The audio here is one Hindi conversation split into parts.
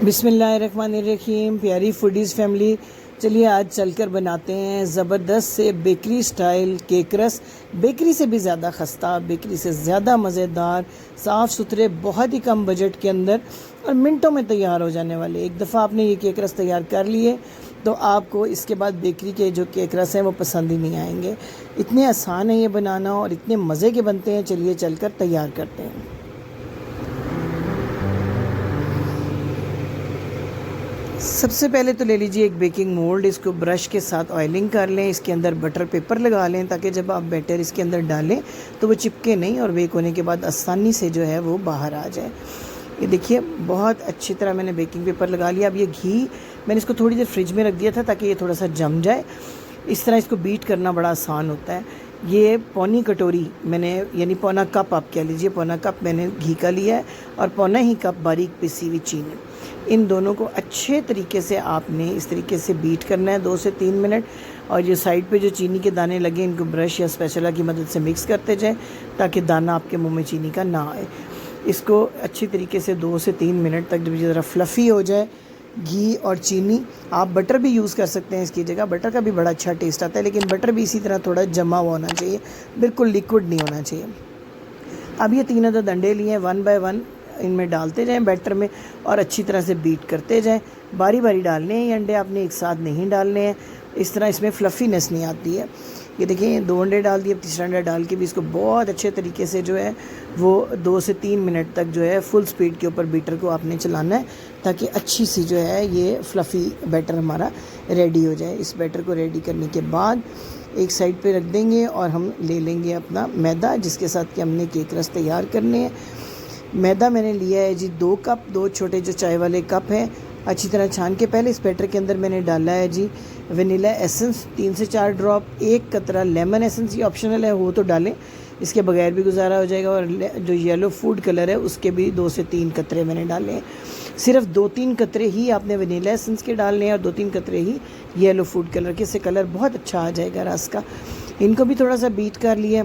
बिस्मिल्लाहिर्रहमानिर्रहीम। प्यारी फूडीज़ फैमिली, चलिए आज चलकर बनाते हैं ज़बरदस्त से बेकरी स्टाइल केक रस। बेकरी से भी ज़्यादा खस्ता, बेकरी से ज़्यादा मज़ेदार, साफ़ सुथरे, बहुत ही कम बजट के अंदर और मिनटों में तैयार हो जाने वाले। एक दफ़ा आपने ये केक रस तैयार कर लिए तो आपको इसके बाद बेकरी के जो केक रस हैं वो पसंद ही नहीं आएंगे। इतने आसान है ये बनाना और इतने मज़े के बनते हैं। चलिए चलकर तैयार करते हैं। सबसे पहले तो ले लीजिए एक बेकिंग मोल्ड, इसको ब्रश के साथ ऑयलिंग कर लें, इसके अंदर बटर पेपर लगा लें ताकि जब आप बैटर इसके अंदर डालें तो वो चिपके नहीं और बेक होने के बाद आसानी से जो है वो बाहर आ जाए। ये देखिए बहुत अच्छी तरह मैंने बेकिंग पेपर लगा लिया। अब ये घी मैंने इसको थोड़ी देर फ्रिज में रख दिया था ताकि ये थोड़ा सा जम जाए। इस तरह इसको बीट करना बड़ा आसान होता है। ये पौनी कटोरी मैंने, यानी पौना कप आप कह लीजिए, पौना कप मैंने घी का लिया है और पौना ही कप बारीक पिसी हुई चीनी। इन दोनों को अच्छे तरीके से आपने इस तरीके से बीट करना है 2 से 3 मिनट। और जो साइड पे जो चीनी के दाने लगे इनको ब्रश या स्पैचुला की मदद से मिक्स करते जाएं ताकि दाना आपके मुंह में चीनी का ना आए। इसको अच्छी तरीके से 2 से 3 मिनट तक जब ज़रा फ्लफ़ी हो जाए घी और चीनी, आप बटर भी यूज़ कर सकते हैं इसकी जगह। बटर का भी बड़ा अच्छा टेस्ट आता है, लेकिन बटर भी इसी तरह थोड़ा जमा हुआ होना चाहिए, बिल्कुल लिक्विड नहीं होना चाहिए। अब ये 3 अदद अंडे लिए हैं, 1 बाय 1 इनमें डालते जाएं बैटर में और अच्छी तरह से बीट करते जाएं। बारी बारी डालने हैं ये अंडे, आपने एक साथ नहीं डालने हैं, इस तरह इसमें फ्लफ़ीनेस नहीं आती है। ये देखिए 2 अंडे डाल दिए। अब तीसरा अंडा डाल के भी इसको बहुत अच्छे तरीके से जो है वो 2 से 3 मिनट तक जो है फुल स्पीड के ऊपर बीटर को आपने चलाना है ताकि अच्छी सी जो है ये फ्लफ़ी बैटर हमारा रेडी हो जाए। इस बैटर को रेडी करने के बाद एक साइड पे रख देंगे और हम ले लेंगे अपना मैदा जिसके साथ कि हमने केक रस तैयार करने हैं। मैदा मैंने लिया है जी 2 कप, 2 छोटे जो चाय वाले कप हैं। अच्छी तरह छान के पहले इस बैटर के अंदर मैंने डाला है जी वनीला एसेंस 3 से 4 ड्रॉप, 1 कतरा लेमन एसेंस, ये ऑप्शनल है, वो तो डालें, इसके बगैर भी गुजारा हो जाएगा। और जो येलो फूड कलर है उसके भी 2 से 3 कतरे मैंने डाले हैं। सिर्फ 2-3 कतरे ही आपने वनीला एसेंस के डालने हैं और 2-3 कतरे ही येलो फूड कलर के, इससे कलर बहुत अच्छा आ जाएगा रस का। इनको भी थोड़ा सा बीट कर लिया।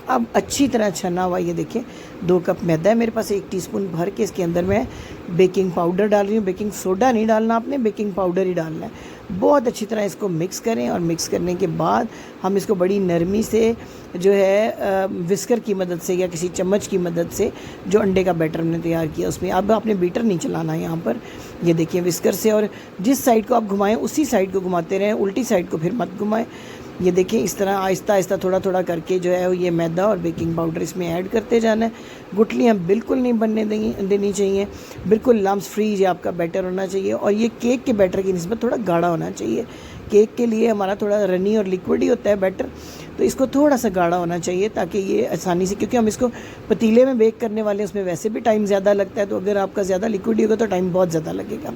अब अच्छी तरह छना हुआ, ये देखिए 2 कप मैदा है मेरे पास, 1 टीस्पून भर के इसके अंदर मैं बेकिंग पाउडर डाल रही हूँ। बेकिंग सोडा नहीं डालना आपने, बेकिंग पाउडर ही डालना है। बहुत अच्छी तरह इसको मिक्स करें और मिक्स करने के बाद हम इसको बड़ी नरमी से जो है विस्कर की मदद से या किसी चम्मच की मदद से जो अंडे का बैटर हमने तैयार किया उसमें, अब आपने बीटर नहीं चलाना है यहाँ पर, ये देखिए विस्कर से, और जिस साइड को आप घुमाएं उसी साइड को घुमाते रहें, उल्टी साइड को फिर मत घुमाएं। ये देखिए इस तरह आहिस्ता आहिस्ता थोड़ा थोड़ा करके जो है ये मैदा और बेकिंग पाउडर इसमें ऐड करते जाना है। गुठलियाँ बिल्कुल नहीं बनने देनी चाहिए, बिल्कुल लम्स फ्री ये आपका बैटर होना चाहिए। और ये केक के बैटर की निस्बत थोड़ा गाढ़ा होना चाहिए। केक के लिए हमारा थोड़ा रनी और लिक्विड ही होता है बैटर, तो इसको थोड़ा सा गाढ़ा होना चाहिए ताकि ये आसानी से, क्योंकि हम इसको पतीले में बेक करने वाले हैं उसमें वैसे भी टाइम ज़्यादा लगता है, तो अगर आपका ज़्यादा लिक्विड होगा तो टाइम बहुत ज़्यादा लगेगा।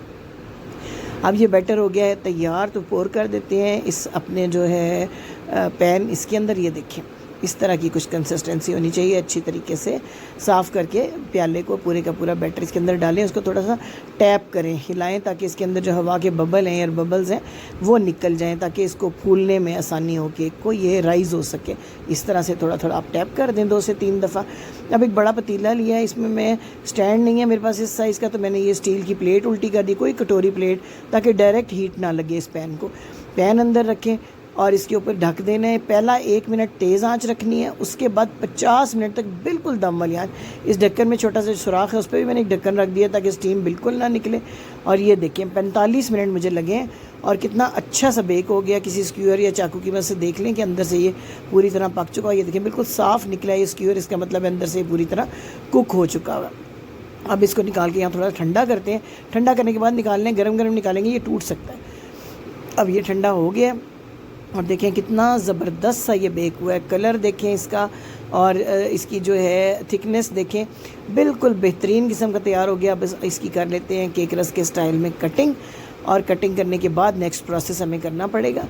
अब ये बैटर हो गया है तैयार, तो पोर कर देते हैं इस अपने जो है पैन, इसके अंदर। ये देखें इस तरह की कुछ कंसिस्टेंसी होनी चाहिए। अच्छी तरीके से साफ़ करके प्याले को पूरे का पूरा बैटर इसके अंदर डालें, उसको थोड़ा सा टैप करें, हिलाएं ताकि इसके अंदर जो हवा के बबल हैं, एयर बबल्स हैं, वो निकल जाएं ताकि इसको फूलने में आसानी हो, केक को ये राइज़ हो सके। इस तरह से थोड़ा थोड़ा आप टैप कर दें 2 से 3 दफ़ा। अब एक बड़ा पतीला लिया है, इसमें मैं स्टैंड नहीं है मेरे पास इस साइज़ का, तो मैंने ये स्टील की प्लेट उल्टी कर दी, कोई कटोरी प्लेट, ताकि डायरेक्ट हीट ना लगे इस पैन को। पैन अंदर रखें और इसके ऊपर ढक देना है। पहला 1 मिनट तेज़ आंच रखनी है, उसके बाद 50 मिनट तक बिल्कुल दम वाली आंच। इस ढक्कन में छोटा सा सुराख है, उस पर भी मैंने एक ढक्कन रख दिया ताकि स्टीम बिल्कुल ना निकले। और ये देखें 45 मिनट मुझे लगे हैं और कितना अच्छा सा बेक हो गया। किसी स्क्यूअर या चाकू की मदद से देख लें कि अंदर से ये पूरी तरह पक चुका है। ये देखें बिल्कुल साफ़ निकला है ये स्क्यूअर, इसका मतलब है अंदर से पूरी तरह कुक हो चुका हुआ। अब इसको निकाल के यहाँ थोड़ा ठंडा करते हैं। ठंडा करने के बाद निकाल लें, गरम गरम निकालेंगे, ये टूट सकता है। अब ये ठंडा हो गया और देखें कितना ज़बरदस्त सा ये बेक हुआ है। कलर देखें इसका और इसकी जो है थिकनेस देखें, बिल्कुल बेहतरीन किस्म का तैयार हो गया। बस इसकी कर लेते हैं केक रस के स्टाइल में कटिंग, और कटिंग करने के बाद नेक्स्ट प्रोसेस हमें करना पड़ेगा।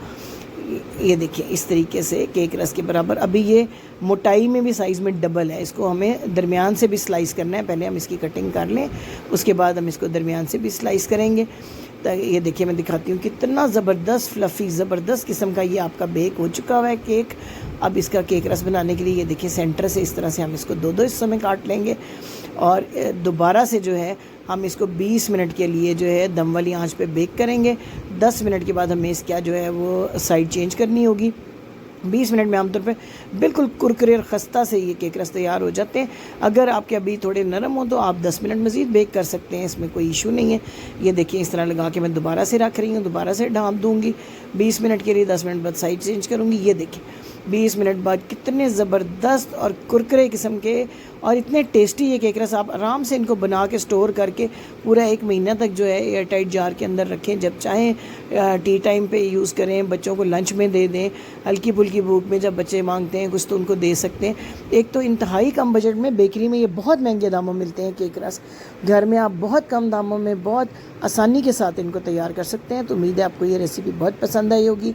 ये देखिए इस तरीके से केक रस के बराबर। अभी ये मोटाई में भी साइज़ में डबल है, इसको हमें दरमियान से भी स्लाइस करना है। पहले हम इसकी कटिंग कर लें, उसके बाद हम इसको दरमियान से भी स्लाइस करेंगे। तो ये देखिए मैं दिखाती हूँ कितना ज़बरदस्त फ्लफ़ी ज़बरदस्त किस्म का ये आपका बेक हो चुका हुआ है केक। अब इसका केक रस बनाने के लिए ये देखिए सेंटर से इस तरह से हम इसको 2-2 हिस्सों में काट लेंगे और दोबारा से जो है हम इसको 20 मिनट के लिए जो है दम वाली आंच पे बेक करेंगे। 10 मिनट के बाद हमें इसका जो है वो साइड चेंज करनी होगी। 20 मिनट में आमतौर पे बिल्कुल कुरकुरे और खस्ता से ये केक रस तैयार हो जाते हैं। अगर आपके अभी थोड़े नरम हो तो आप 10 मिनट मज़ीद बेक कर सकते हैं, इसमें कोई इशू नहीं है। ये देखिए इस तरह लगा के मैं दोबारा से रख रही हूँ, दोबारा से ढाँप दूँगी 20 मिनट के लिए। 10 मिनट बाद साइड चेंज करूँगी। ये देखिए 20 मिनट बाद कितने ज़बरदस्त और कुरकुरे किस्म के और इतने टेस्टी ये केक रस, आप आराम से इनको बना के स्टोर करके पूरा 1 महीना तक जो है एयर टाइट जार के अंदर रखें। जब चाहें टी टाइम पे यूज़ करें, बच्चों को लंच में दे दें, हल्की फुल्की भूख में जब बच्चे मांगते हैं कुछ तो उनको दे सकते हैं। एक तो इंतहाई कम बजट में बेकरी में ये बहुत महंगे दामों में मिलते हैं केक रस, घर में आप बहुत कम दामों में बहुत आसानी के साथ इनको तैयार कर सकते हैं। तो उम्मीद है आपको ये रेसिपी बहुत पसंद आई होगी।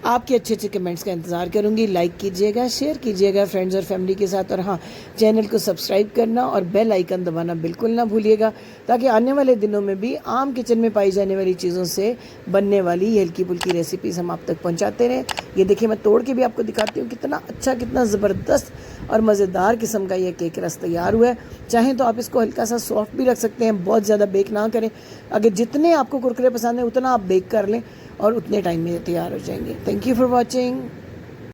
आपके अच्छे अच्छे कमेंट्स का इंतज़ार करूँगी। लाइक कीजिएगा, शेयर कीजिएगा फ्रेंड्स और फैमिली के साथ, और हाँ, चैनल को सब्सक्राइब करना और बेल आइकन दबाना बिल्कुल ना भूलिएगा, ताकि आने वाले दिनों में भी आम किचन में पाई जाने वाली चीज़ों से बनने वाली हल्की फुल्की रेसिपीज़ हम आप तक पहुँचाते रहें। ये देखिए मैं तोड़ के भी आपको दिखाती हूँ कितना अच्छा, कितना ज़बरदस्त और मज़ेदार किस्म का ये केक रस तैयार हुआ है। चाहें तो आप इसको हल्का सा सॉफ्ट भी रख सकते हैं, बहुत ज़्यादा बेक ना करें। अगर जितने आपको कुरकुरे पसंद है उतना आप बेक कर लें और उतने टाइम में तैयार हो जाएंगे। Thank you for watching.